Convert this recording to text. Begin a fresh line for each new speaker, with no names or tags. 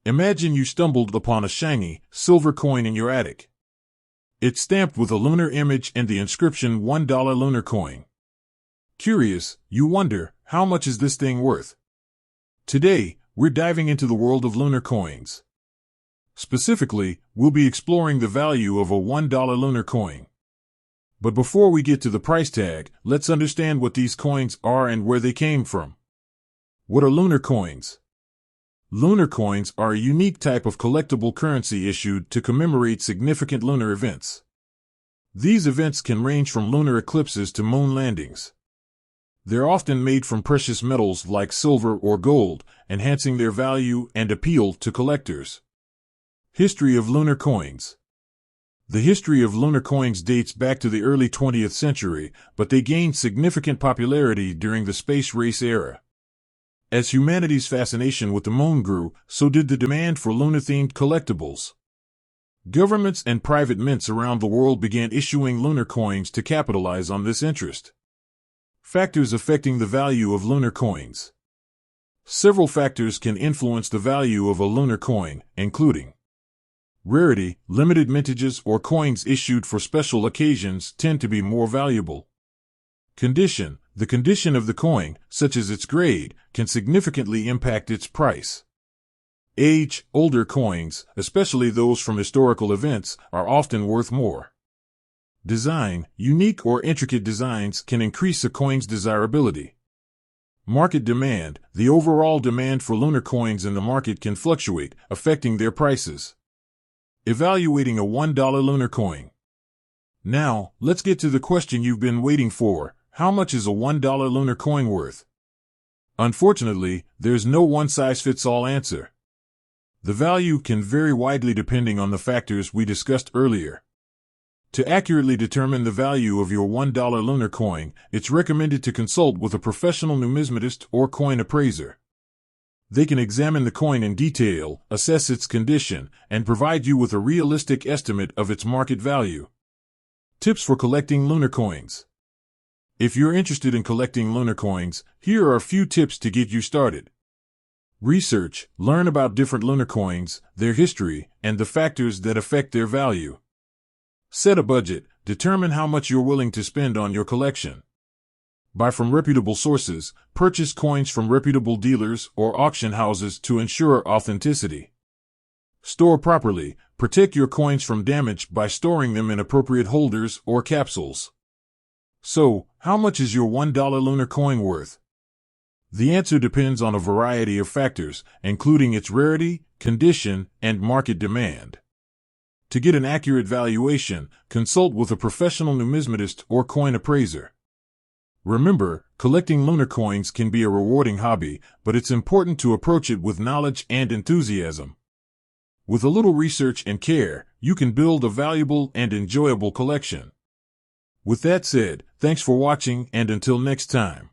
Imagine you stumbled upon a shiny, silver coin in your attic. It's stamped with a lunar image and the inscription $1 lunar coin. Curious, you wonder, how much is this thing worth? Today, we're diving into the world of lunar coins. Specifically, we'll be exploring the value of a $1 lunar coin. But before we get to the price tag, let's understand what these coins are and where they came from. What are lunar coins? Lunar coins are a unique type of collectible currency issued to commemorate significant lunar events. These events can range from lunar eclipses to moon landings. They're often made from precious metals like silver or gold, enhancing their value and appeal to collectors. History of lunar coins. The history of lunar coins dates back to the early 20th century, but they gained significant popularity during the space race era. As humanity's fascination with the moon grew, so did the demand for lunar-themed collectibles. Governments and private mints around the world began issuing lunar coins to capitalize on this interest. Factors affecting the value of lunar coins. Several factors can influence the value of a lunar coin, including rarity. Limited mintages or coins issued for special occasions tend to be more valuable. Condition. The condition of the coin, such as its grade, can significantly impact its price. Age. Older coins, especially those from historical events, are often worth more. Design. Unique or intricate designs can increase a coin's desirability. Market demand. The overall demand for lunar coins in the market can fluctuate, affecting their prices. Evaluating a $1 lunar coin. Now, let's get to the question you've been waiting for. How much is a $1 lunar coin worth? Unfortunately, there's no one-size-fits-all answer. The value can vary widely depending on the factors we discussed earlier. To accurately determine the value of your $1 lunar coin, it's recommended to consult with a professional numismatist or coin appraiser. They can examine the coin in detail, assess its condition, and provide you with a realistic estimate of its market value. Tips for collecting lunar coins. If you're interested in collecting lunar coins, here are a few tips to get you started. Research. Learn about different lunar coins, their history, and the factors that affect their value. Set a budget. Determine how much you're willing to spend on your collection. Buy from reputable sources. Purchase coins from reputable dealers or auction houses to ensure authenticity. Store properly. Protect your coins from damage by storing them in appropriate holders or capsules. So, how much is your $1 lunar coin worth? The answer depends on a variety of factors, including its rarity, condition, and market demand. To get an accurate valuation, consult with a professional numismatist or coin appraiser. Remember, collecting lunar coins can be a rewarding hobby, but it's important to approach it with knowledge and enthusiasm. With a little research and care, you can build a valuable and enjoyable collection. With that said, thanks for watching, and until next time.